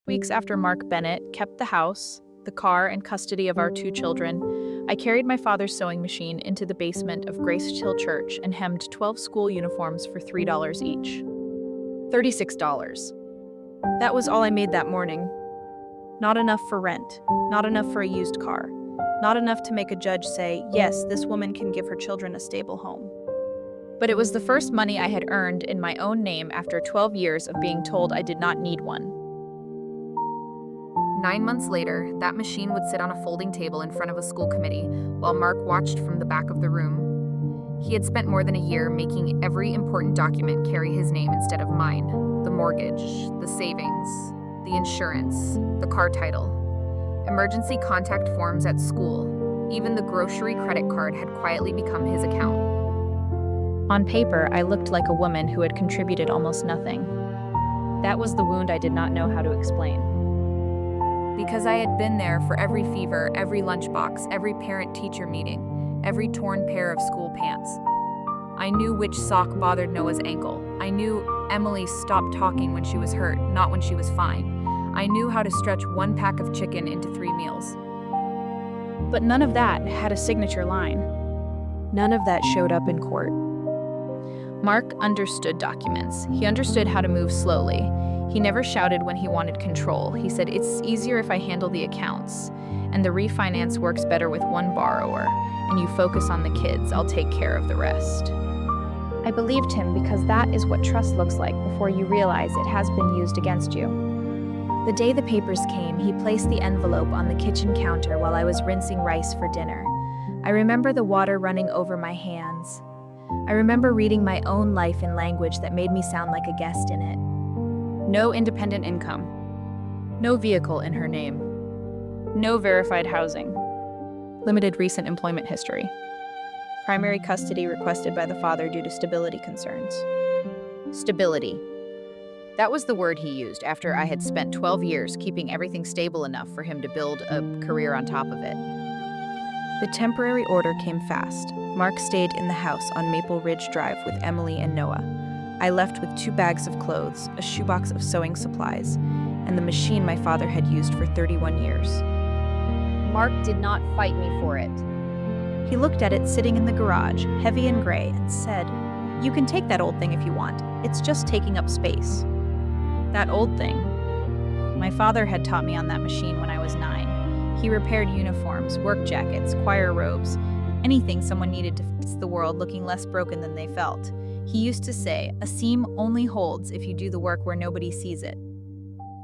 Weeks after Mark Bennett kept the house, the car, and custody of our two children, I carried my father's sewing machine into the basement of Grace Hill Church and hemmed 12 school uniforms for $3 each. $36. That was all I made that morning. Not enough for rent, not enough for a used car, not enough to make a judge say, yes, this woman can give her children a stable home. But it was the first money I had earned in my own name after 12 years of being told I did not need one. 9 months later, that machine would sit on a folding table in front of a school committee while Mark watched from the back of the room. He had spent more than a year making every important document carry his name instead of mine: the mortgage, the savings, the insurance, the car title, emergency contact forms at school. Even the grocery credit card had quietly become his account. On paper, I looked like a woman who had contributed almost nothing. That was the wound I did not know how to explain. Because I had been there for every fever, every lunchbox, every parent-teacher meeting, every torn pair of school pants. I knew which sock bothered Noah's ankle. I knew Emily stopped talking when she was hurt, not when she was fine. I knew how to stretch one pack of chicken into 3 meals. But none of that had a signature line. None of that showed up in court. Mark understood documents. He understood how to move slowly. He never shouted when he wanted control. He said, it's easier if I handle the accounts, and the refinance works better with one borrower, and you focus on the kids, I'll take care of the rest. I believed him because that is what trust looks like before you realize it has been used against you. The day the papers came, he placed the envelope on the kitchen counter while I was rinsing rice for dinner. I remember the water running over my hands. I remember reading my own life in language that made me sound like a guest in it. No independent income. No vehicle in her name. No verified housing. Limited recent employment history. Primary custody requested by the father due to stability concerns. Stability. That was the word he used after I had spent 12 years keeping everything stable enough for him to build a career on top of it. The temporary order came fast. Mark stayed in the house on Maple Ridge Drive with Emily and Noah. I left with 2 bags of clothes, a shoebox of sewing supplies, and the machine my father had used for 31 years. Mark did not fight me for it. He looked at it sitting in the garage, heavy and gray, and said, you can take that old thing if you want. It's just taking up space. That old thing. My father had taught me on that machine when I was 9. He repaired uniforms, work jackets, choir robes, anything someone needed to fix the world looking less broken than they felt. He used to say, a seam only holds if you do the work where nobody sees it.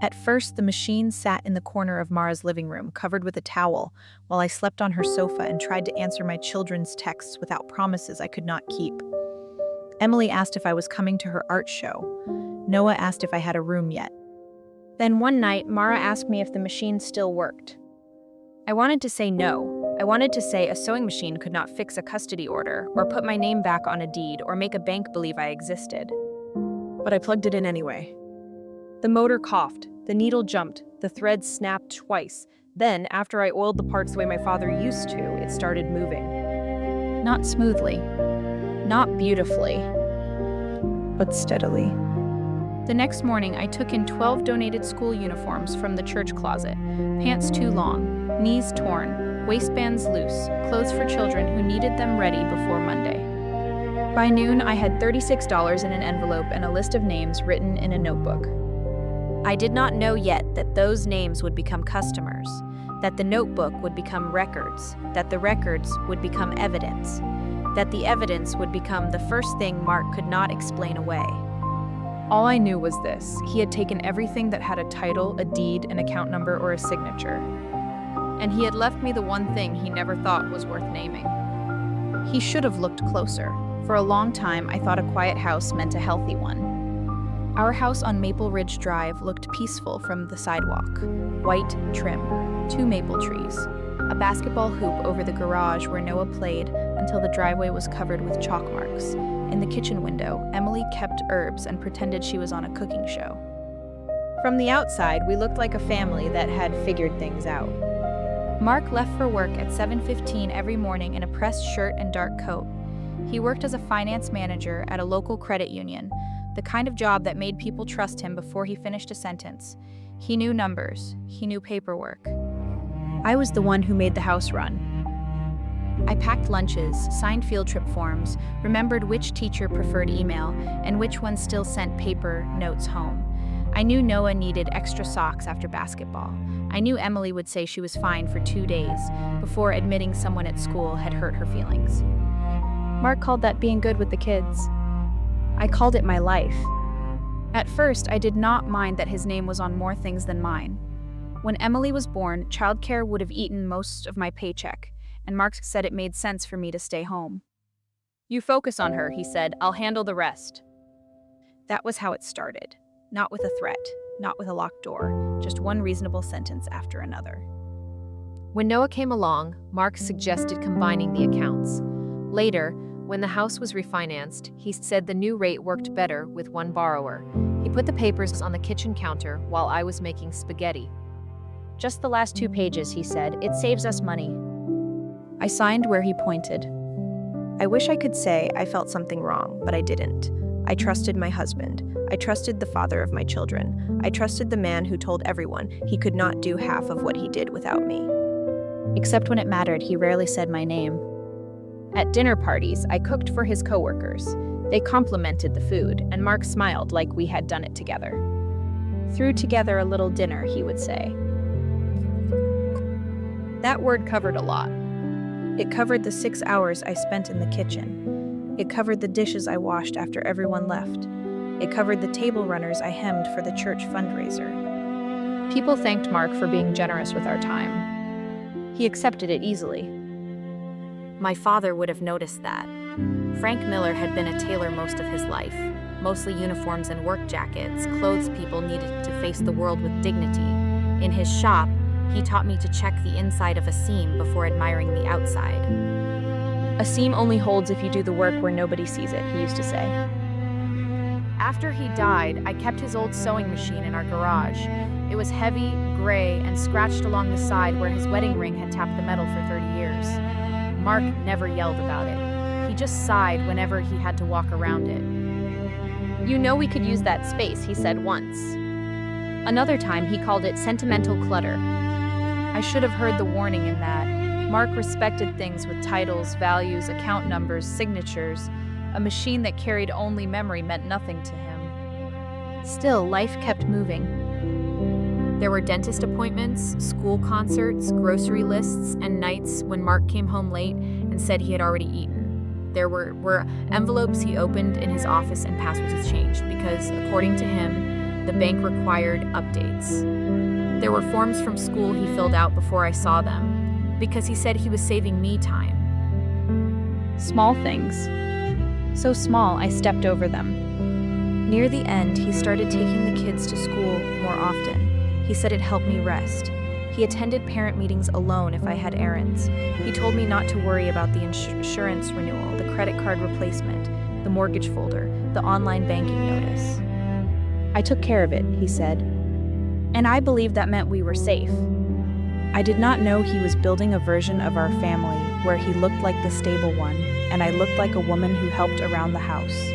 At first, the machine sat in the corner of Mara's living room, covered with a towel, while I slept on her sofa and tried to answer my children's texts without promises I could not keep. Emily asked if I was coming to her art show. Noah asked if I had a room yet. Then one night, Mara asked me if the machine still worked. I wanted to say no. I wanted to say a sewing machine could not fix a custody order, or put my name back on a deed, or make a bank believe I existed. But I plugged it in anyway. The motor coughed, the needle jumped, the thread snapped twice. Then, after I oiled the parts the way my father used to, it started moving. Not smoothly, not beautifully, but steadily. The next morning, I took in 12 donated school uniforms from the church closet, pants too long, knees torn, waistbands loose, clothes for children who needed them ready before Monday. By noon, I had $36 in an envelope and a list of names written in a notebook. I did not know yet that those names would become customers, that the notebook would become records, that the records would become evidence, that the evidence would become the first thing Mark could not explain away. All I knew was this: he had taken everything that had a title, a deed, an account number, or a signature. And he had left me the one thing he never thought was worth naming. He should have looked closer. For a long time, I thought a quiet house meant a healthy one. Our house on Maple Ridge Drive looked peaceful from the sidewalk. White trim, 2 maple trees, a basketball hoop over the garage where Noah played until the driveway was covered with chalk marks. In the kitchen window, Emily kept herbs and pretended she was on a cooking show. From the outside, we looked like a family that had figured things out. Mark left for work at 7:15 every morning in a pressed shirt and dark coat. He worked as a finance manager at a local credit union, the kind of job that made people trust him before he finished a sentence. He knew numbers. He knew paperwork. I was the one who made the house run. I packed lunches, signed field trip forms, remembered which teacher preferred email, and which one still sent paper notes home. I knew Noah needed extra socks after basketball. I knew Emily would say she was fine for 2 days before admitting someone at school had hurt her feelings. Mark called that being good with the kids. I called it my life. At first, I did not mind that his name was on more things than mine. When Emily was born, childcare would have eaten most of my paycheck, and Mark said it made sense for me to stay home. "You focus on her," he said. "I'll handle the rest." That was how it started. Not with a threat, not with a locked door, just one reasonable sentence after another. When Noah came along, Mark suggested combining the accounts. Later, when the house was refinanced, he said the new rate worked better with one borrower. He put the papers on the kitchen counter while I was making spaghetti. "Just the last 2 pages," he said. "It saves us money." I signed where he pointed. I wish I could say I felt something wrong, but I didn't. I trusted my husband. I trusted the father of my children. I trusted the man who told everyone he could not do half of what he did without me. Except when it mattered, he rarely said my name. At dinner parties, I cooked for his coworkers. They complimented the food, and Mark smiled like we had done it together. "Threw together a little dinner," he would say. That word covered a lot. It covered the 6 hours I spent in the kitchen. It covered the dishes I washed after everyone left. It covered the table runners I hemmed for the church fundraiser. People thanked Mark for being generous with our time. He accepted it easily. My father would have noticed that. Frank Miller had been a tailor most of his life, mostly uniforms and work jackets, clothes people needed to face the world with dignity. In his shop, he taught me to check the inside of a seam before admiring the outside. "A seam only holds if you do the work where nobody sees it," he used to say. After he died, I kept his old sewing machine in our garage. It was heavy, gray, and scratched along the side where his wedding ring had tapped the metal for 30 years. Mark never yelled about it. He just sighed whenever he had to walk around it. "You know we could use that space," he said once. Another time, he called it sentimental clutter. I should have heard the warning in that. Mark respected things with titles, values, account numbers, signatures. A machine that carried only memory meant nothing to him. Still, life kept moving. There were dentist appointments, school concerts, grocery lists, and nights when Mark came home late and said he had already eaten. There were envelopes he opened in his office and passwords changed because, according to him, the bank required updates. There were forms from school he filled out before I saw them because he said he was saving me time. Small things. So small, I stepped over them. Near the end, he started taking the kids to school more often. He said it helped me rest. He attended parent meetings alone if I had errands. He told me not to worry about the insurance renewal, the credit card replacement, the mortgage folder, the online banking notice. I took care of it, he said. And I believed that meant we were safe. I did not know he was building a version of our family where he looked like the stable one, and I looked like a woman who helped around the house.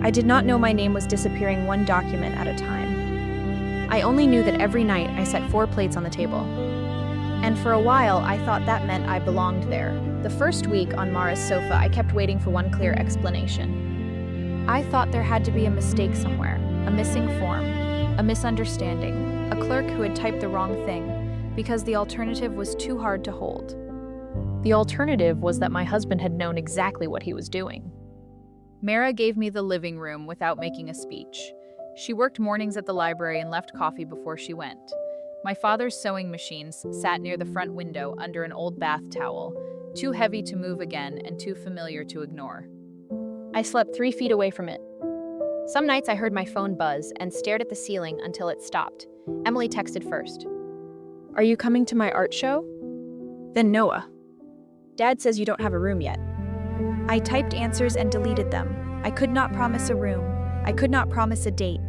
I did not know my name was disappearing one document at a time. I only knew that every night I set 4 plates on the table. And for a while, I thought that meant I belonged there. The first week on Mara's sofa, I kept waiting for one clear explanation. I thought there had to be a mistake somewhere, a missing form, a misunderstanding, a clerk who had typed the wrong thing, because the alternative was too hard to hold. The alternative was that my husband had known exactly what he was doing. Mara gave me the living room without making a speech. She worked mornings at the library and left coffee before she went. My father's sewing machines sat near the front window under an old bath towel, too heavy to move again and too familiar to ignore. I slept 3 feet away from it. Some nights I heard my phone buzz and stared at the ceiling until it stopped. Emily texted first. "Are you coming to my art show?" Then Noah. "Dad says you don't have a room yet." I typed answers and deleted them. I could not promise a room. I could not promise a date.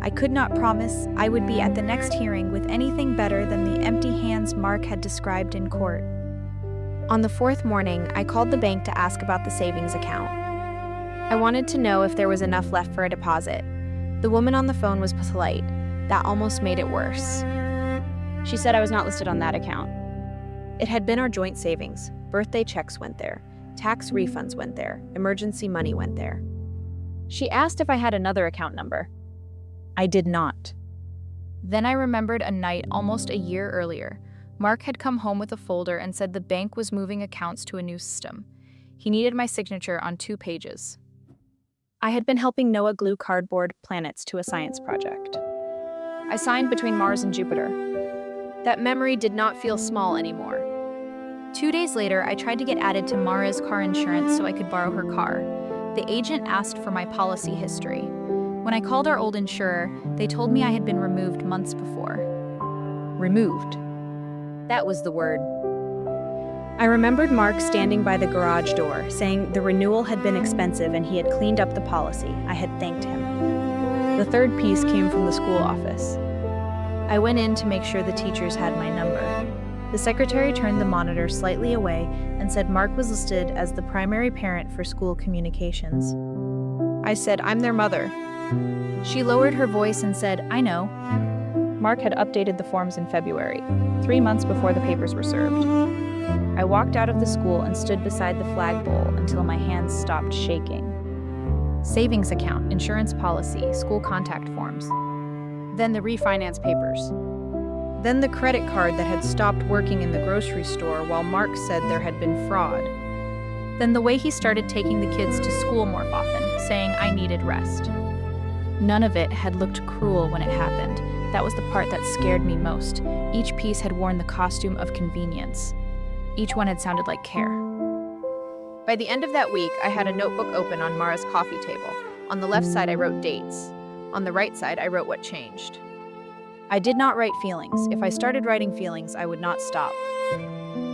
I could not promise I would be at the next hearing with anything better than the empty hands Mark had described in court. On the 4th morning, I called the bank to ask about the savings account. I wanted to know if there was enough left for a deposit. The woman on the phone was polite. That almost made it worse. She said I was not listed on that account. It had been our joint savings. Birthday checks went there. Tax refunds went there. Emergency money went there. She asked if I had another account number. I did not. Then I remembered a night almost a year earlier. Mark had come home with a folder and said the bank was moving accounts to a new system. He needed my signature on 2 pages. I had been helping Noah glue cardboard planets to a science project. I signed between Mars and Jupiter. That memory did not feel small anymore. 2 days later, I tried to get added to Mara's car insurance so I could borrow her car. The agent asked for my policy history. When I called our old insurer, they told me I had been removed months before. Removed. That was the word. I remembered Mark standing by the garage door, saying the renewal had been expensive and he had cleaned up the policy. I had thanked him. The third piece came from the school office. I went in to make sure the teachers had my number. The secretary turned the monitor slightly away and said Mark was listed as the primary parent for school communications. I said, "I'm their mother." She lowered her voice and said, "I know." Mark had updated the forms in February, 3 months before the papers were served. I walked out of the school and stood beside the flagpole until my hands stopped shaking. Savings account, insurance policy, school contact forms. Then the refinance papers. Then the credit card that had stopped working in the grocery store while Mark said there had been fraud. Then the way he started taking the kids to school more often, saying I needed rest. None of it had looked cruel when it happened. That was the part that scared me most. Each piece had worn the costume of convenience. Each one had sounded like care. By the end of that week, I had a notebook open on Mara's coffee table. On the left side, I wrote dates. On the right side, I wrote what changed. I did not write feelings. If I started writing feelings, I would not stop.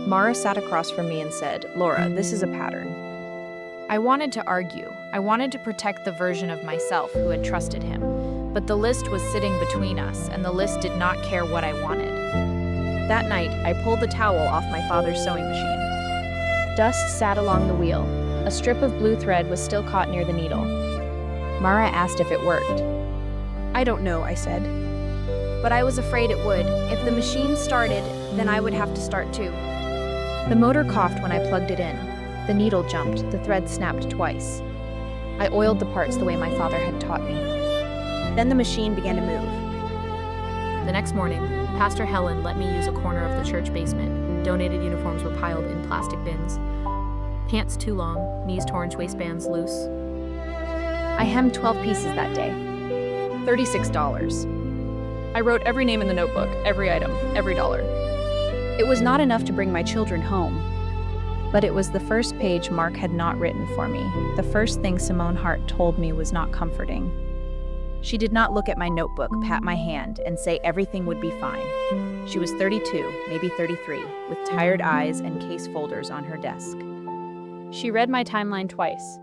Mara sat across from me and said, "Laura, this is a pattern." I wanted to argue. I wanted to protect the version of myself who had trusted him. But the list was sitting between us, and the list did not care what I wanted. That night, I pulled the towel off my father's sewing machine. Dust sat along the wheel. A strip of blue thread was still caught near the needle. Mara asked if it worked. "I don't know," I said. But I was afraid it would. If the machine started, then I would have to start too. The motor coughed when I plugged it in. The needle jumped, the thread snapped twice. I oiled the parts the way my father had taught me. Then the machine began to move. The next morning, Pastor Helen let me use a corner of the church basement. Donated uniforms were piled in plastic bins. Pants too long, knees torn, waistbands loose. I hemmed 12 pieces that day. $36. I wrote every name in the notebook, every item, every dollar. It was not enough to bring my children home. But it was the first page Mark had not written for me. The first thing Simone Hart told me was not comforting. She did not look at my notebook, pat my hand, and say everything would be fine. She was 32, maybe 33, with tired eyes and case folders on her desk. She read my timeline twice.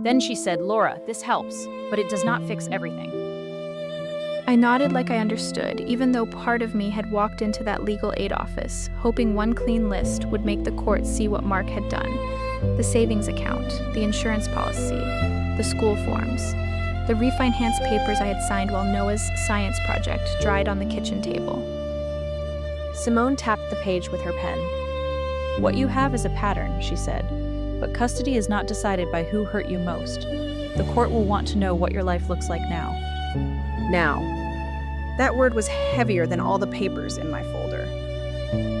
Then she said, "Laura, this helps, but it does not fix everything." I nodded like I understood, even though part of me had walked into that legal aid office, hoping one clean list would make the court see what Mark had done. The savings account, the insurance policy, the school forms, the refinance papers I had signed while Noah's science project dried on the kitchen table. Simone tapped the page with her pen. "What you have is a pattern," she said, "but custody is not decided by who hurt you most. The court will want to know what your life looks like now." Now. That word was heavier than all the papers in my folder.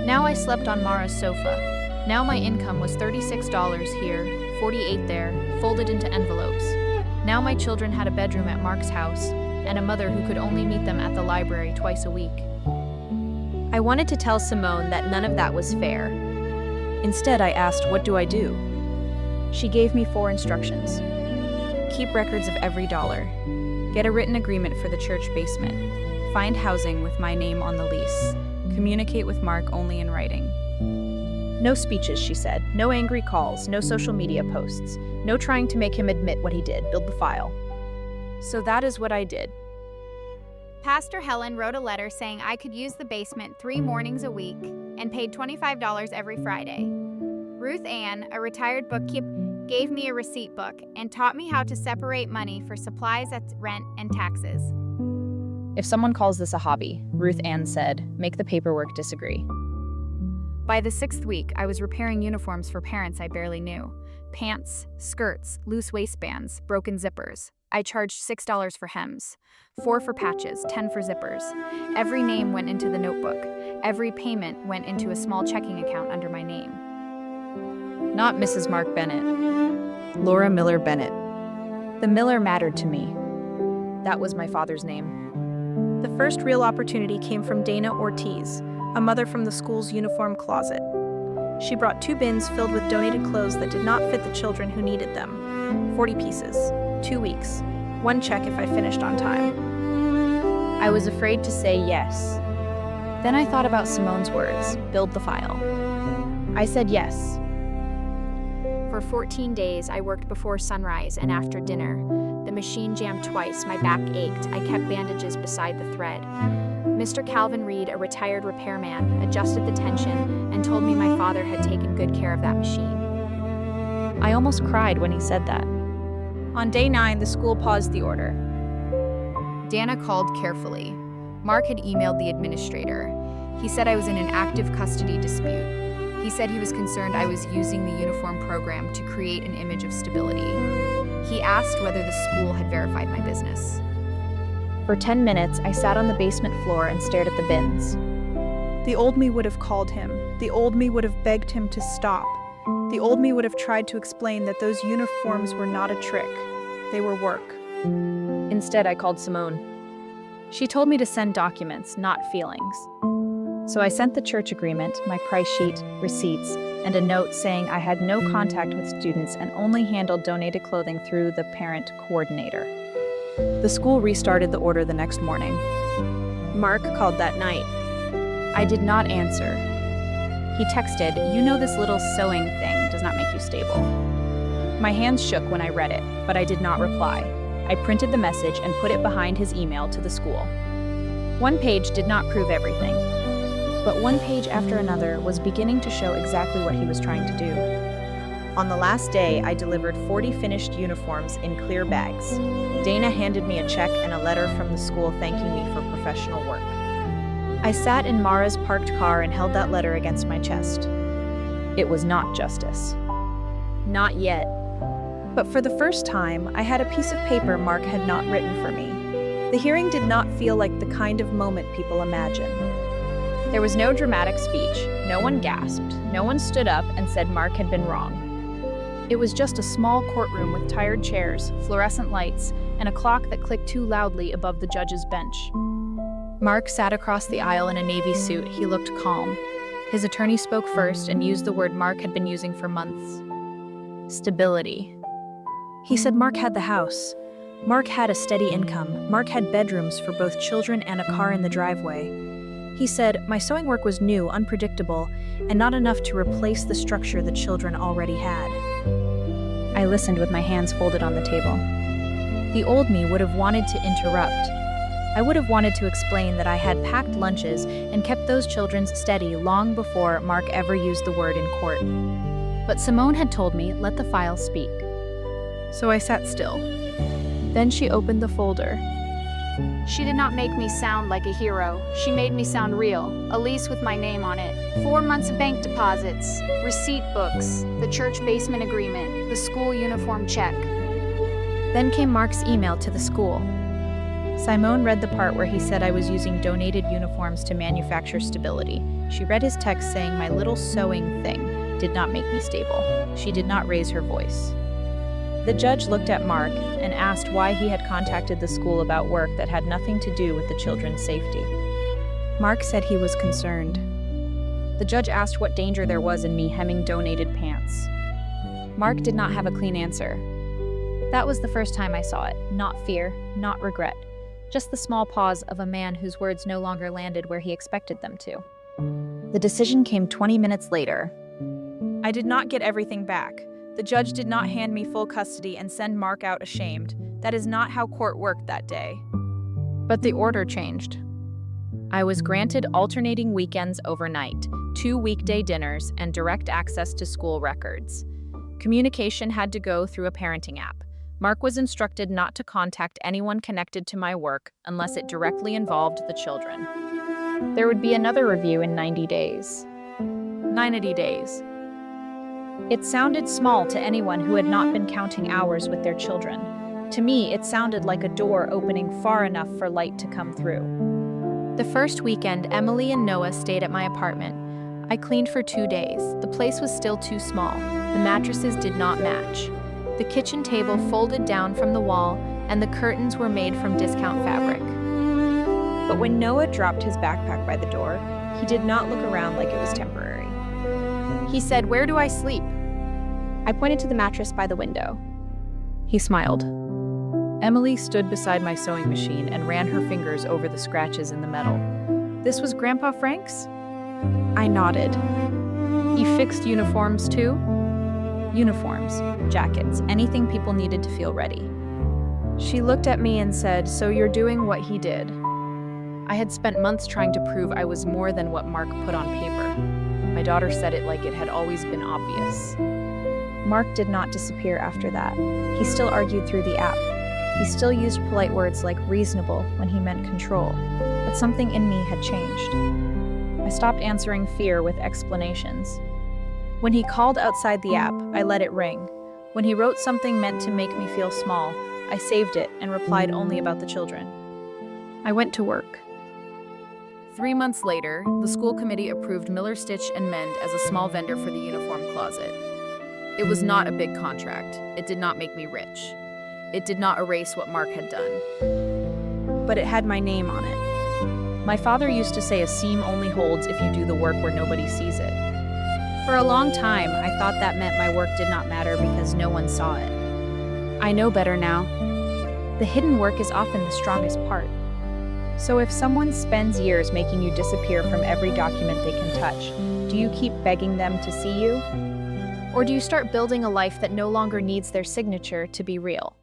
Now I slept on Mara's sofa. Now my income was $36 here, $48 there, folded into envelopes. Now my children had a bedroom at Mark's house, and a mother who could only meet them at the library twice a week. I wanted to tell Simone that none of that was fair. Instead, I asked, "What do I do?" She gave me 4 instructions. Keep records of every dollar. Get a written agreement for the church basement. Find housing with my name on the lease. Communicate with Mark only in writing. No speeches, she said. No angry calls. No social media posts. No trying to make him admit what he did. Build the file. So that is what I did. Pastor Helen wrote a letter saying I could use the basement 3 mornings a week and paid $25 every Friday. Ruth Ann, a retired bookkeeper, gave me a receipt book and taught me how to separate money for supplies, rent, and taxes. If someone calls this a hobby, Ruth Ann said, make the paperwork disagree. By the 6th week, I was repairing uniforms for parents I barely knew. Pants, skirts, loose waistbands, broken zippers. I charged $6 for hems, 4 for patches, 10 for zippers. Every name went into the notebook. Every payment went into a small checking account under my name. Not Mrs. Mark Bennett. Laura Miller Bennett. The Miller mattered to me. That was my father's name. The first real opportunity came from Dana Ortiz, a mother from the school's uniform closet. She brought 2 bins filled with donated clothes that did not fit the children who needed them. 40 pieces, 2 weeks, 1 check if I finished on time. I was afraid to say yes. Then I thought about Simone's words, build the file. I said yes. For 14 days, I worked before sunrise and after dinner. The machine jammed twice, my back ached, I kept bandages beside the thread. Mr. Calvin Reed, a retired repairman, adjusted the tension and told me my father had taken good care of that machine. I almost cried when he said that. On day 9, the school paused the order. Dana called carefully. Mark had emailed the administrator. He said I was in an active custody dispute. He said he was concerned I was using the uniform program to create an image of stability. He asked whether the school had verified my business. For 10 minutes, I sat on the basement floor and stared at the bins. The old me would have called him. The old me would have begged him to stop. The old me would have tried to explain that those uniforms were not a trick. They were work. Instead, I called Simone. She told me to send documents, not feelings. So I sent the church agreement, my price sheet, receipts, and a note saying I had no contact with students and only handled donated clothing through the parent coordinator. The school restarted the order the next morning. Mark called that night. I did not answer. He texted, "You know this little sewing thing does not make you stable." My hands shook when I read it, but I did not reply. I printed the message and put it behind his email to the school. One page did not prove everything, but one page after another was beginning to show exactly what he was trying to do. On the last day, I delivered 40 finished uniforms in clear bags. Dana handed me a check and a letter from the school thanking me for professional work. I sat in Mara's parked car and held that letter against my chest. It was not justice. Not yet. But for the first time, I had a piece of paper Mark had not written for me. The hearing did not feel like the kind of moment people imagine. There was no dramatic speech. No one gasped. No one stood up and said Mark had been wrong. It was just a small courtroom with tired chairs, fluorescent lights, and a clock that clicked too loudly above the judge's bench. Mark sat across the aisle in a navy suit. He looked calm. His attorney spoke first and used the word Mark had been using for months. Stability. He said Mark had the house. Mark had a steady income. Mark had bedrooms for both children and a car in the driveway. He said, my sewing work was new, unpredictable, and not enough to replace the structure the children already had. I listened with my hands folded on the table. The old me would have wanted to interrupt. I would have wanted to explain that I had packed lunches and kept those children steady long before Mark ever used the word in court. But Simone had told me, let the file speak. So I sat still. Then she opened the folder. She did not make me sound like a hero. She made me sound real. A lease with my name on it. 4 months of bank deposits. Receipt books. The church basement agreement. The school uniform check. Then came Mark's email to the school. Simone read the part where he said I was using donated uniforms to manufacture stability. She read his text saying my little sewing thing did not make me stable. She did not raise her voice. The judge looked at Mark and asked why he had contacted the school about work that had nothing to do with the children's safety. Mark said he was concerned. The judge asked what danger there was in me hemming donated pants. Mark did not have a clean answer. That was the first time I saw it. Not fear, not regret. Just the small pause of a man whose words no longer landed where he expected them to. The decision came 20 minutes later. I did not get everything back. The judge did not hand me full custody and send Mark out ashamed. That is not how court worked that day. But the order changed. I was granted alternating weekends overnight, 2 weekday dinners, and direct access to school records. Communication had to go through a parenting app. Mark was instructed not to contact anyone connected to my work unless it directly involved the children. There would be another review in 90 days. 90 days. It sounded small to anyone who had not been counting hours with their children. To me, it sounded like a door opening far enough for light to come through. The first weekend, Emily and Noah stayed at my apartment. I cleaned for 2 days. The place was still too small. The mattresses did not match. The kitchen table folded down from the wall, and the curtains were made from discount fabric. But when Noah dropped his backpack by the door, he did not look around like it was temporary. He said, "Where do I sleep?" I pointed to the mattress by the window. He smiled. Emily stood beside my sewing machine and ran her fingers over the scratches in the metal. "This was Grandpa Frank's?" I nodded. "You fixed uniforms too?" Uniforms, jackets, anything people needed to feel ready. She looked at me and said, "So you're doing what he did." I had spent months trying to prove I was more than what Mark put on paper. My daughter said it like it had always been obvious. Mark did not disappear after that. He still argued through the app. He still used polite words like reasonable when he meant control. But something in me had changed. I stopped answering fear with explanations. When he called outside the app, I let it ring. When he wrote something meant to make me feel small, I saved it and replied only about the children. I went to work. 3 months later, the school committee approved Miller Stitch and Mend as a small vendor for the uniform closet. It was not a big contract. It did not make me rich. It did not erase what Mark had done. But it had my name on it. My father used to say a seam only holds if you do the work where nobody sees it. For a long time, I thought that meant my work did not matter because no one saw it. I know better now. The hidden work is often the strongest part. So if someone spends years making you disappear from every document they can touch, do you keep begging them to see you? Or do you start building a life that no longer needs their signature to be real?